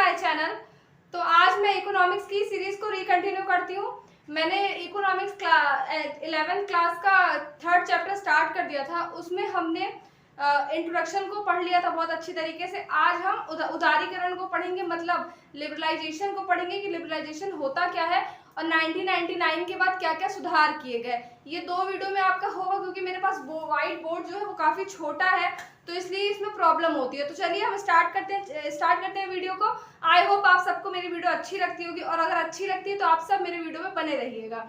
My channel. तो आज मैं इकोनॉमिक्स की सीरीज को रिकंटिन्यू करती हूँ। मैंने इकोनॉमिक्स 11th क्लास का 3rd चैप्टर स्टार्ट कर दिया था। उसमें हमने इंट्रोडक्शन को पढ़ लिया था बहुत अच्छी तरीके से। आज हम उदारीकरण को पढ़ेंगे, मतलब लिबरलाइजेशन को पढ़ेंगे कि लिबरलाइजेशन होता क्या है और 1999 के बाद क्या क्या सुधार किए गए। ये 2 वीडियो में आपका होगा क्योंकि मेरे पास व्हाइट बोर्ड जो है वो काफ़ी छोटा है, तो इसलिए इसमें प्रॉब्लम होती है। तो चलिए हम स्टार्ट करते हैं वीडियो को। आई होप आप सबको मेरी वीडियो अच्छी लगती होगी, और अगर अच्छी लगती है तो आप सब मेरे वीडियो में बने रहिएगा।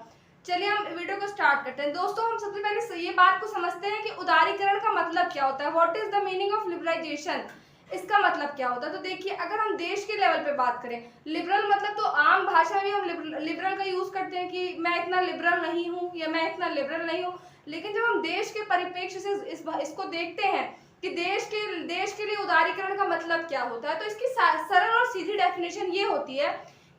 चलिए हम वीडियो को स्टार्ट करते हैं। दोस्तों, हम सबसे पहले ये बात को समझते हैं कि उदारीकरण का मतलब क्या होता है। What is the meaning of liberalization, इसका मतलब क्या होता है। तो देखिए, अगर हम देश के लेवल पे बात करें, लिबरल मतलब तो आम भाषा में हम लिबरल का यूज करते हैं कि मैं इतना लिबरल नहीं हूँ या मैं इतना लिबरल नहीं हूँ। लेकिन जब हम देश के परिप्रेक्ष्य से इसको देखते हैं कि देश के लिए उदारीकरण का मतलब क्या होता है, तो इसकी सरल और सीधी डेफिनेशन ये होती है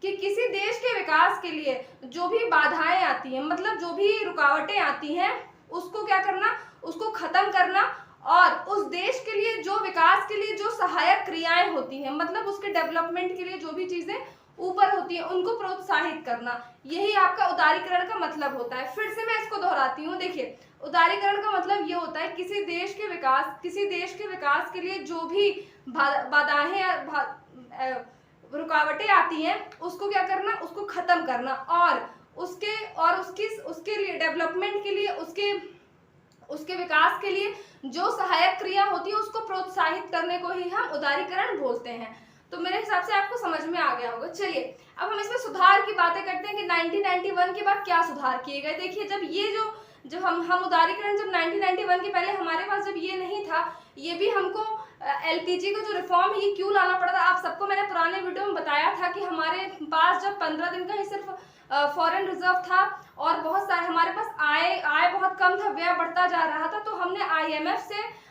कि किसी देश के विकास के लिए जो भी बाधाएं आती हैं, मतलब जो भी रुकावटें आती हैं, उसको क्या करना, उसको खत्म करना, और उस देश के लिए जो विकास के लिए जो सहायक क्रियाएं होती हैं, मतलब उसके डेवलपमेंट के लिए जो भी चीजें ऊपर होती हैं, उनको प्रोत्साहित करना, यही आपका उदारीकरण का मतलब होता है। फिर से मैं इसको दोहराती हूँ। देखिए, उदारीकरण का मतलब ये होता है किसी देश के विकास के लिए जो भी बाधाएं रुकावटें आती हैं, उसको क्या करना, उसको खत्म करना, और उसके लिए डेवलपमेंट के लिए, उसके विकास के लिए जो सहायक क्रिया होती है उसको प्रोत्साहित करने को ही हम उदारीकरण बोलते हैं। तो मेरे हिसाब से आपको समझ में आ गया होगा। चलिए अब हम इसमें सुधार की बातें करते हैं कि 1991 के बाद क्या सुधार किए गए। देखिए, जब हम उदारीकरण, जब 1991 के पहले हमारे पास जब ये नहीं था, ये भी हमको एलपीजी का जो रिफॉर्म है ये क्यों लाना पड़ा था। आप सबको मैंने पुराने वीडियो में बताया था कि हमारे पास जब 15 दिन का ही सिर्फ फॉरेन रिजर्व था और बहुत सारे हमारे पास आय बहुत कम था, व्यय बढ़ता जा रहा था, तो हमने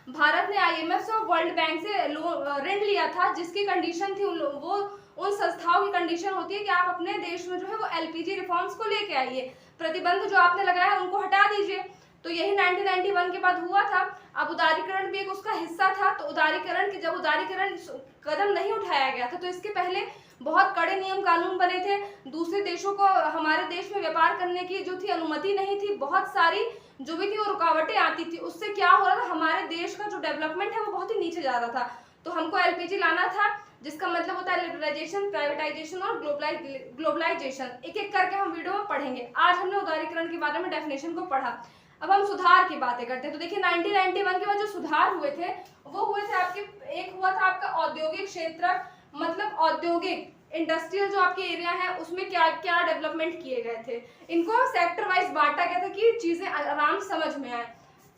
भारत ने आईएमएफ से और वर्ल्ड बैंक से ऋण लिया था, जिसकी कंडीशन थी उन संस्थाओं की कंडीशन होती है कि आप अपने देश में जो है वो एलपीजी रिफॉर्म्स को लेके आइए, प्रतिबंध जो आपने लगाया है उनको हटा दीजिए। तो यही 1991 के बाद हुआ था। अब उदारीकरण भी एक उसका हिस्सा था। तो जब उदारीकरण कदम नहीं उठाया गया था, तो इसके पहले बहुत कड़े नियम कानून बने थे। दूसरे देशों को हमारे देश में व्यापार करने की जो थी अनुमति नहीं थी। बहुत सारी जो भी थी वो रुकावटें आती थी। उससे क्या हो रहा था, हमारे देश का जो डेवलपमेंट है वो बहुत ही नीचे जा रहा था। तो हमको एलपीजी लाना था, जिसका मतलब होता है लिबरलाइजेशन, प्राइवेटाइजेशन और ग्लोबलाइजेशन। एक एक करके हम वीडियो में पढ़ेंगे। आज हमने उदारीकरण के बारे में डेफिनेशन को पढ़ा। अब हम सुधार की बातें करते हैं। तो देखिए, 1991 के बाद जो सुधार हुए थे वो हुए थे एक हुआ था आपका औद्योगिक क्षेत्र, मतलब औद्योगिक इंडस्ट्रियल जो आपके एरिया है उसमें क्या क्या डेवलपमेंट किए गए थे। इनको सेक्टर वाइज बांटा गया था कि चीजें आराम से समझ में आए।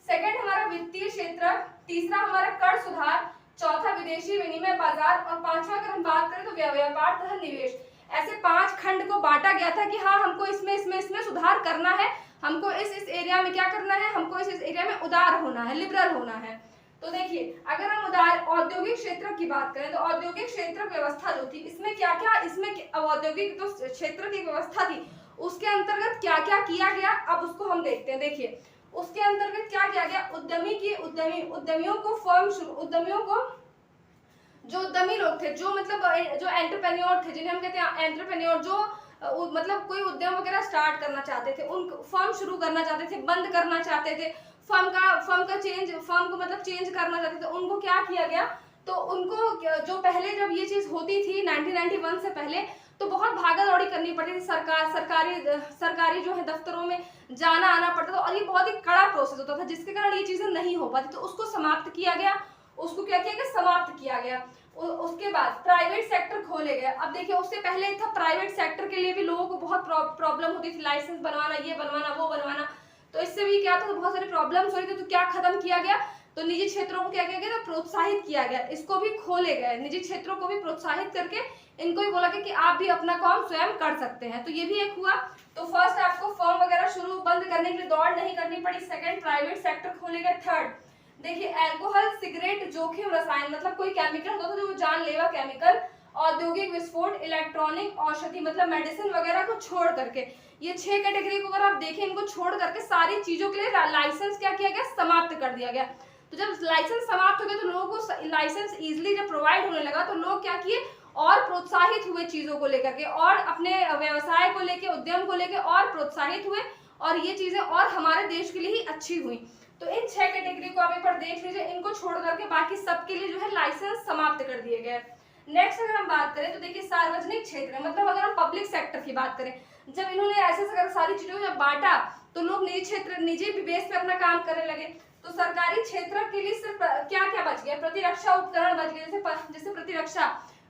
सेकंड हमारा वित्तीय क्षेत्र, तीसरा हमारा कर सुधार, चौथा विदेशी विनिमय बाजार, और पांचवा अगर हम बात करें तो व्यापार तथा निवेश। ऐसे 5 खंड को बांटा गया था कि हाँ, हमको इसमें सुधार करना है, हमको इस एरिया में क्या करना है, हमको इस एरिया में उदार होना है, लिबरल होना है। तो देखिए, अगर हम औद्योगिक क्षेत्र की बात करें तो औद्योगिक क्षेत्र व्यवस्था जो थी, इसमें क्या क्या, औद्योगिक जो क्षेत्र की व्यवस्था थी उसके अंतर्गत क्या क्या किया गया, अब उसको हम देखते हैं। देखिए, उसके अंतर्गत क्या किया गया, उद्यमियों को जो उद्यमी लोग थे, जो मतलब जो एंटरप्रेन्योर थे, जिन्हें हम कहते हैं एंटरप्रेन्योर, जो मतलब कोई उद्यम वगैरह स्टार्ट करना चाहते थे, उन फर्म शुरू करना चाहते थे, बंद करना चाहते थे, फर्म को मतलब चेंज करना चाहते थे, उनको क्या किया गया, तो उनको जो पहले जब ये चीज होती थी 1991 से पहले, तो बहुत भागा दौड़ी करनी पड़ती थी। सरकारी जो है दफ्तरों में जाना आना पड़ता था, और ये बहुत ही कड़ा प्रोसेस होता था, जिसके कारण ये चीजें नहीं हो पाती। तो उसको समाप्त किया गया, समाप्त किया गया। उसके बाद प्राइवेट सेक्टर खोले गए। अब देखिए, उससे पहले था प्राइवेट सेक्टर के लिए भी लोगों को बहुत प्रॉब्लम होती थी, लाइसेंस बनवाना, ये बनवाना, वो बनवाना। तो इससे भी क्या था, तो बहुत सारी प्रॉब्लम्स हो रही थी। तो क्या खत्म किया गया, तो निजी क्षेत्रों को क्या किया गया, तो प्रोत्साहित किया गया, इसको भी खोले गए, निजी क्षेत्रों को भी प्रोत्साहित करके इनको भी बोला गया कि आप भी अपना काम स्वयं कर सकते हैं। तो ये भी एक हुआ। तो फर्स्ट, आपको फर्म वगैरह शुरू बंद करने के लिए दौड़ नहीं करनी पड़ी। सेकंड, प्राइवेट सेक्टर खोले गए। थर्ड, देखिए, अल्कोहल, सिगरेट, जोखिम रसायन, मतलब कोई केमिकल होता था जो जानलेवा केमिकल, औद्योगिक विस्फोट, इलेक्ट्रॉनिक, औषधि, मतलब मेडिसिन वगैरह को छोड़ करके, ये 6 कैटेगरी को अगर आप देखें, इनको छोड़ करके सारी चीजों के लिए लाइसेंस क्या किया गया, समाप्त कर दिया गया। तो जब लाइसेंस समाप्त हो गया तो लोगों को लाइसेंस इजीली जब प्रोवाइड होने लगा, तो लोग क्या किए, और प्रोत्साहित हुए चीजों को लेकर के, और अपने व्यवसाय को लेके, उद्यम को लेके और प्रोत्साहित हुए, और ये चीजें और हमारे देश के लिए ही अच्छी हुई। तो इन 6 कैटेगरी को आप एक बार देख लीजिए, इनको छोड़ करके बाकी सबके लिए जो है लाइसेंस समाप्त कर दिए गए। नेक्स्ट अगर हम बात करें तो देखिए सार्वजनिक क्षेत्र, मतलब अगर हम पब्लिक सेक्टर की बात करें, जब इन्होंने ऐसे अगर सारी चीजों को जब बांटा तो लोग निजी बेस पे अपना काम करने लगे। तो सरकारी क्षेत्र के लिए सिर्फ क्या क्या बच गया, प्रतिरक्षा उपकरण बच गए, जैसे प्रतिरक्षा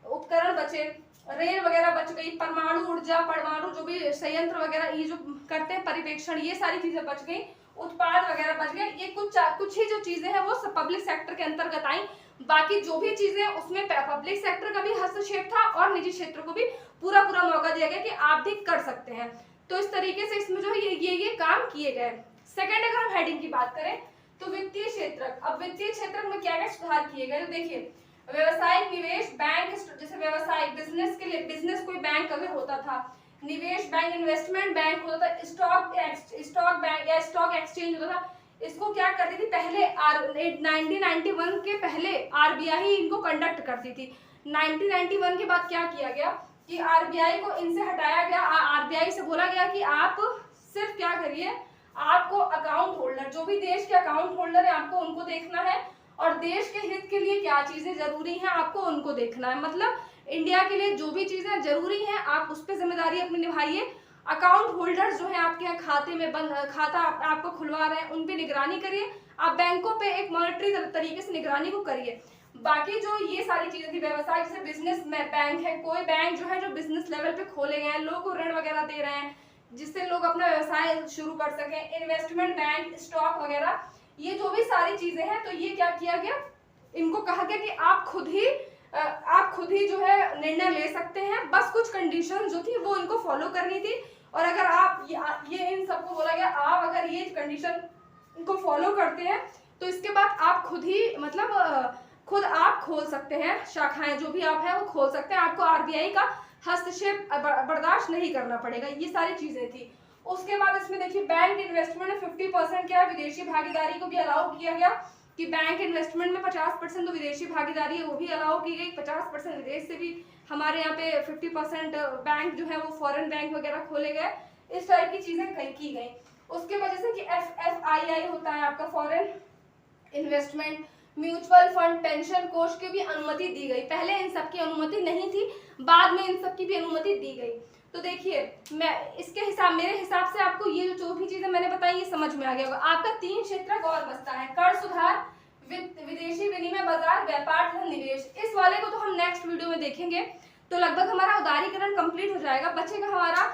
उपकरण बचे, रेल वगैरह बच गई, परमाणु ऊर्जा, परमाणु जो भी संयंत्र वगैरह ये जो करते हैं परिवेक्षण, ये सारी चीजें बच गई, उत्पाद वगैरह बच गए। ये कुछ ही जो चीजें हैं वो पब्लिक सेक्टर के अंतर्गत आई। बाकी जो भी चीजें उसमें पब्लिक सेक्टर का भी हस्तक्षेप था और निजी क्षेत्र को भी पूरा मौका दिया गया कि आप भी कर सकते हैं। तो इस तरीके से इसमें जो है ये काम किए गए। सेकंड अगर हम हेडिंग की बात करें तो वित्तीय क्षेत्र। अब वित्तीय क्षेत्र में क्या क्या सुधार किए गए, तो देखिए व्यवसायिक निवेश बैंक, जैसे व्यवसायिक बिजनेस के लिए, बिजनेस कोई बैंक अगर होता था, निवेश बैंक, इन्वेस्टमेंट बैंक होता था, स्टॉक बैंक या स्टॉक एक्सचेंज होता था, इसको क्या करती थी पहले 1991 के पहले आरबीआई इनको कंडक्ट करती थी। 1991 के बाद क्या किया गया कि आरबीआई को इनसे हटाया गया। आरबीआई से बोला गया कि आप सिर्फ क्या करिए, आपको अकाउंट होल्डर, जो भी देश के अकाउंट होल्डर है आपको उनको देखना है, और देश के हित के लिए क्या चीजें जरूरी हैं आपको उनको देखना है। मतलब इंडिया के लिए जो भी चीजें जरूरी हैं आप उस पर जिम्मेदारी अपनी निभाइए। अकाउंट होल्डर्स जो है आपके यहाँ खाते में खाता आपको खुलवा रहे हैं उन पे निगरानी करिए। आप बैंकों पे एक मॉनिटरी तरीके से निगरानी को करिए। बाकी जो ये सारी चीजें थी, व्यवसाय जैसे बिजनेस में बैंक है, कोई बैंक जो है जो बिजनेस लेवल पे खोले गए हैं, लोगों को ऋण वगैरह दे रहे हैं जिससे लोग अपना व्यवसाय शुरू कर सकें, इन्वेस्टमेंट बैंक, स्टॉक वगैरह, ये जो भी सारी चीजें हैं, तो ये क्या किया गया, इनको कहा गया कि आप खुद ही जो है निर्णय ले सकते हैं। बस कुछ कंडीशन जो थी वो इनको फॉलो करनी थी, और अगर आप ये इन सबको बोला गया आप अगर ये कंडीशन इनको फॉलो करते हैं तो इसके बाद आप खुद ही मतलब खुद आप खोल सकते हैं शाखाएं, जो भी आप है वो खोल सकते हैं, आपको आरबीआई का हस्तक्षेप बर्दाश्त नहीं करना पड़ेगा। ये सारी चीजें थी। उसके बाद इसमें देखिए बैंक इन्वेस्टमेंट में 50% क्या है, विदेशी भागीदारी को भी अलाउ किया गया कि बैंक इन्वेस्टमेंट में 50% तो विदेशी भागीदारी है वो भी अलाउ की गई। 50% विदेश से भी हमारे यहाँ पे 50% बैंक जो है वो फॉरेन बैंक वगैरह खोले गए। इस टाइप की चीजें की गई। उसके वजह से कि FFII होता है आपका foreign investment, mutual fund, pension कोष की भी अनुमति दी गई। पहले इन सब की अनुमति नहीं थी, बाद में इन सब की भी अनुमति दी गई। तो देखिए मैं इसके मेरे हिसाब से आपको ये जो भी चीजें मैंने बताई ये समझ में आ गया होगा। आपका 3 क्षेत्र और बचता है, कर सुधार, विदेशी विनिमय बाजार, व्यापार तथा निवेश। इस वाले को तो हम नेक्स्ट वीडियो में देखेंगे। तो लगभग हमारा उदारीकरण कंप्लीट हो जाएगा। बचेगा हमारा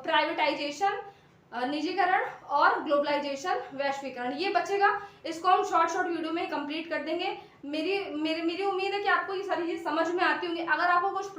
प्राइवेटाइजेशन, निजीकरण और ग्लोबलाइजेशन, वैश्वीकरण, ये बचेगा। इसको हम शॉर्ट वीडियो में कंप्लीट कर देंगे। मेरी उम्मीद है कि आपको ये सारी चीज समझ में आती होंगी। अगर आपको कुछ